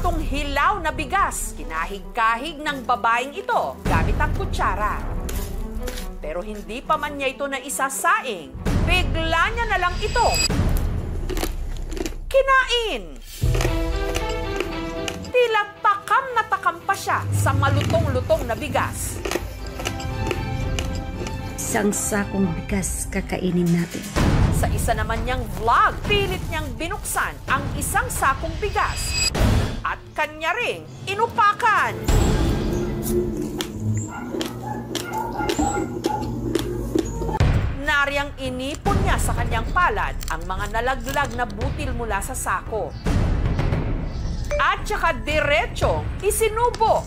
platong hilaw na bigas. Kinahig-kahig ng babaeng ito gamit ang kutsara. Pero hindi pa man niya ito na isasaing, bigla niya na lang ito kinain. Tila takam na takam pa siya sa malutong-lutong na bigas. Isang sakong bigas kakainin natin. Sa isa naman niyang vlog, pilit niyang binuksan ang isang sakong bigas at kanya ring inupakan. Nariyang inipon niya sa kanyang palad ang mga nalaglag na butil mula sa sako. At saka diretsong isinubo.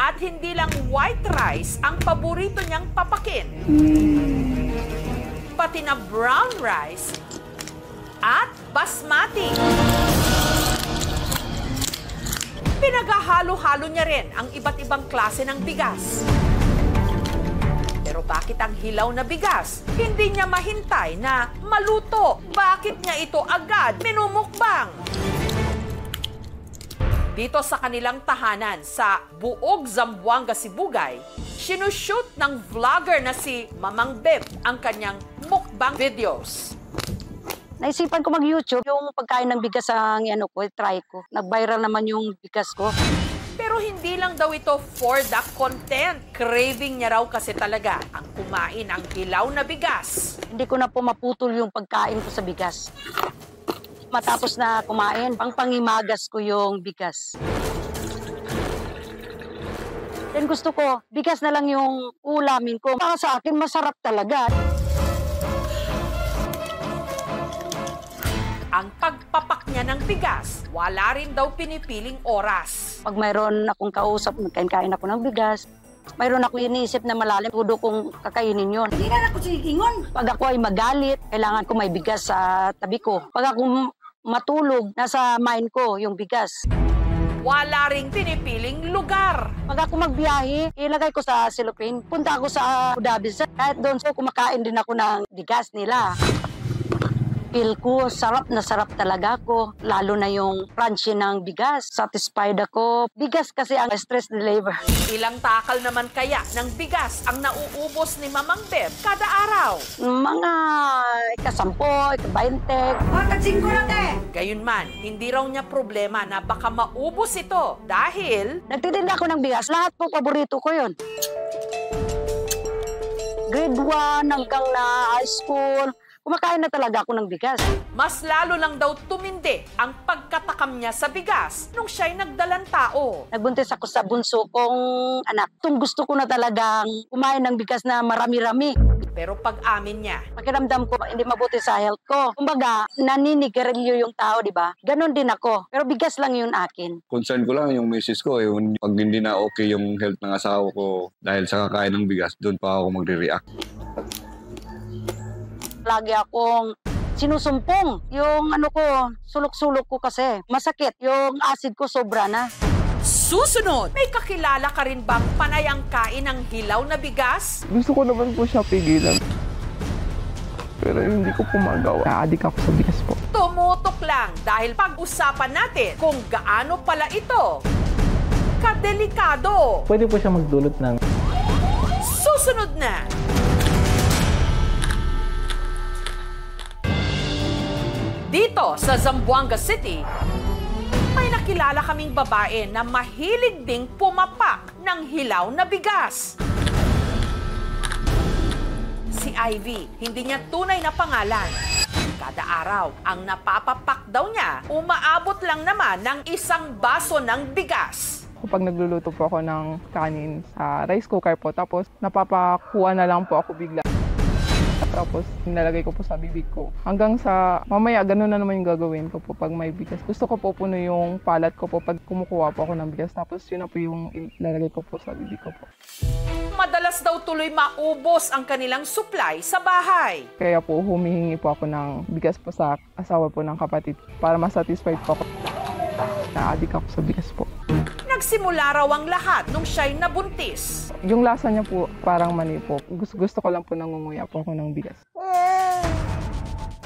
At hindi lang white rice ang paborito niyang papakin. Pati na brown rice at basmati. Pinaghahalo-halo niya rin ang iba't ibang klase ng bigas. Pero bakit ang hilaw na bigas hindi niya mahintay na maluto? Bakit niya ito agad minumukbang? Dito sa kanilang tahanan sa Buog, Zamboanga, Sibugay, sinushoot ng vlogger na si Mamang Beb ang kanyang mukbang videos. Naisipan ko mag-YouTube yung pagkain ng bigas ang try ko. Nag-viral naman yung bigas ko. Pero hindi lang daw ito for the content. Craving niya raw kasi talaga ang kumain ang hilaw na bigas. Hindi ko na po maputol yung pagkain ko sa bigas. Matapos na kumain, pangimagas ko yung bigas. Then gusto ko, bigas na lang yung ulamin ko. Para sa akin, masarap talaga. Ang pagpapak niya ng bigas, wala rin daw pinipiling oras. Pag mayroon akong kausap, magkain-kain ako ng bigas. Mayroon ako iniisip na malalim, tudo kong kakainin yun. Hindi na ako sigingon. Pag ako ay magalit, kailangan ko may bigas sa tabi ko. Pag ako matulog, nasa mind ko yung bigas. Wala ring pinipiling lugar. Pag ako magbiyahe, ilagay ko sa cellophane. Punta ako sa Abu Dhabi. Kahit doon, so kumakain din ako ng bigas nila. Feel ko, sarap na sarap talaga ako. Lalo na yung crunchy ng bigas. Satisfied ako. Bigas kasi ang stress reliever. Ilang takal naman kaya ng bigas ang nauubos ni Mamang Beb kada araw? Mga ika-10, ika-20. Katsingko lang eh! Gayunman, hindi raw niya problema na baka maubos ito dahil nagtitinda ako ng bigas. Lahat po, paborito ko yun. Grade 1 hanggang na high school. Kumakain na talaga ako ng bigas. Mas lalo lang daw tumindi ang pagkatakam niya sa bigas nung siya'y nagdalang tao. Nagbuntis ako sa bunso kong anak. Tung gusto ko na talagang kumain ng bigas na marami-rami. Pero pag-amin niya, pakiramdam ko hindi mabuti sa health ko. Kumbaga, naninigarilyo yung tao, di ba? Ganon din ako. Pero bigas lang yun akin. Concern ko lang yung misis ko. Yung pag hindi na okay yung health ng asawa ko dahil sa kakain ng bigas, doon pa ako magre-react. Lagi akong sinusumpong. Yung sulok-sulok ko kasi. Masakit. Yung acid ko sobra na. Susunod, may kakilala ka rin bang panayang kain ng hilaw na bigas? Gusto ko naman po siya pigilan. Pero hindi ko po magawa. Na-addict ako sa bigas po. Tumutok lang dahil pag-usapan natin kung gaano pala ito kadelikado. Pwede po siya magdulot ng... Susunod na! Dito sa Zamboanga City, may nakilala kaming babae na mahilig ding pumapak ng hilaw na bigas. Si Ivy, hindi niya tunay na pangalan. Kada araw, ang napapapak daw niya, umaabot lang naman ng 1 baso ng bigas. Kapag nagluluto po ako ng kanin sa rice cooker po, tapos napapakuha na lang po ako bigla. Tapos nilalagay ko po sa bibig ko. Hanggang sa mamaya, ganun na naman yung gagawin ko po pag may bigas. Gusto ko po puno yung palat ko po pag kumukuha po ako ng bigas. Tapos yun na po yung ilalagay ko po sa bibig ko po. Madalas daw tuloy maubos ang kanilang supply sa bahay. Kaya po humihingi po ako ng bigas po sa asawa po ng kapatid para masatisfied po ako. Na-addict ako sa bigas po. Nagsimula raw ang lahat nung siya'y nabuntis. Yung lasa niya po parang mani po. Gusto ko lang po nangunguya po ako ng bigas.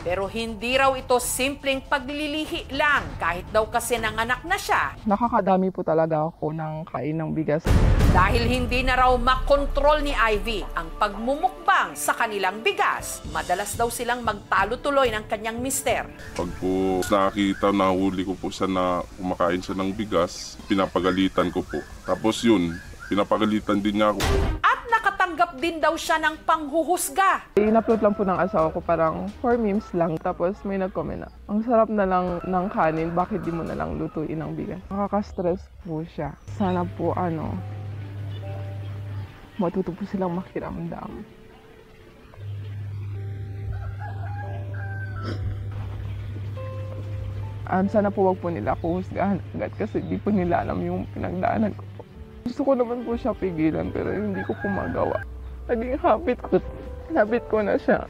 Pero hindi raw ito simpleng paglilihi lang kahit daw kasi nanganak na siya. Nakakadami po talaga ako ng kain ng bigas. Dahil hindi na raw makontrol ni Ivy ang pagmumukbang sa kanilang bigas, madalas daw silang magtalo tuloy ng kanyang mister. Pag po nakakita, nahuli ko po siya na kumakain siya ng bigas, pinapagalitan ko po. Tapos yun, pinapagalitan din niya ako. At nakatanggap din daw siya ng panghuhusga. In-upload lang po ng asawa ko parang 4 memes lang. Tapos may nag-comment na, ang sarap na lang ng kanin, bakit di mo na lang lutuin ang bigas? Nakaka-stress po siya. Sana po matuto po silang makiramdam. Sana po wag po nila ako husgahan agad kasi di po nila alam yung pinagdaanan ko po. Gusto ko naman po siya pigilan pero hindi ko po magawa. Naging habit ko na siya.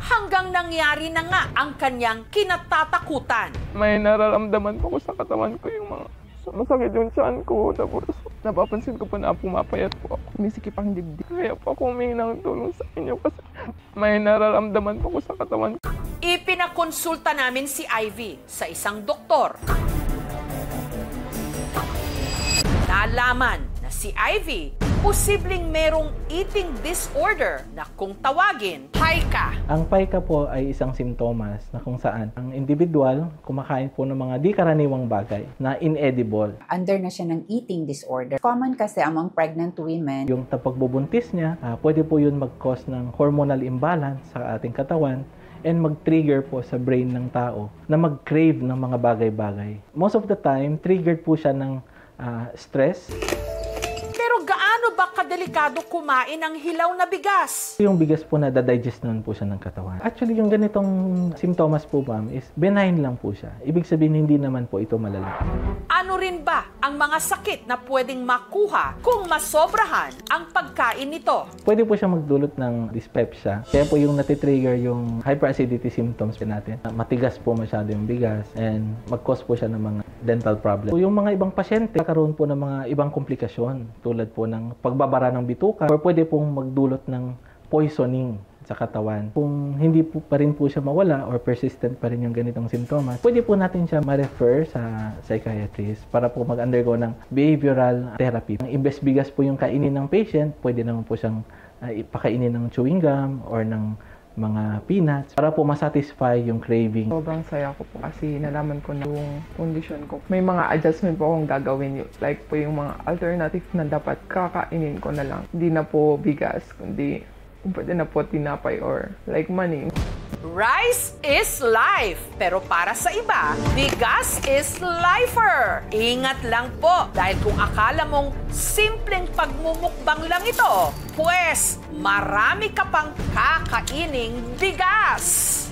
Hanggang nangyari na nga ang kanyang kinatatakutan. May nararamdaman po ko sa katawan ko yung mga masakit yung tiyan ko. Tapos napapansin ko po na pumapayat po ako. Umisikip ang dibdib. Kaya po ako humingi ng tulong sa inyo kasi may nararamdaman po ko sa katawan ko. Ipinakonsulta namin si Ivy sa isang doktor. Nalaman na si Ivy posibleng merong eating disorder na kung tawagin, pica. Ang pica po ay isang simptomas na kung saan ang individual kumakain po ng mga di karaniwang bagay na inedible. Under na siya ng eating disorder. Common kasi among pregnant women. Yung pagbubuntis niya, pwede po yun mag-cause ng hormonal imbalance sa ating katawan and mag-trigger po sa brain ng tao na mag-crave ng mga bagay-bagay. Most of the time, triggered po siya ng stress. Pero gaano ba kadelikado kumain ng hilaw na bigas? Yung bigas po nadadigest naman po siya ng katawan. Actually, yung ganitong simptomas po, ma'am, is benign lang po siya. Ibig sabihin, hindi naman po ito malala. Ano rin ba ang mga sakit na pwedeng makuha kung masobrahan ang pagkain nito? Pwede po siya magdulot ng dyspepsia. Kaya po yung natitrigger yung hyperacidity symptoms natin. Matigas po masyado yung bigas and mag-cause po siya ng mga dental problem. So, yung mga ibang pasyente, kakaroon po ng mga ibang komplikasyon tulad po ng pagbabara ng bituka or pwede pong magdulot ng poisoning sa katawan. Kung hindi po pa rin po siya mawala or persistent pa rin yung ganitong simptomas, pwede po natin siya ma-refer sa psychiatrist para po mag-undergo ng behavioral therapy. Imbes bigas po yung kainin ng patient, pwede naman po siyang ipakainin ng chewing gum or ng mga peanuts para po masatisfy yung craving. Sobrang saya ko po kasi nalaman ko na yung condition ko. May mga adjustment po akong gagawin. Like po yung mga alternative na dapat kakainin ko na lang. Hindi na po bigas, kundi pwede na po tinapay or like money. Rice is life, pero para sa iba, bigas is lifer. Ingat lang po, dahil kung akala mong simpleng pagmumukbang lang ito, pues marami ka pang kakaining bigas.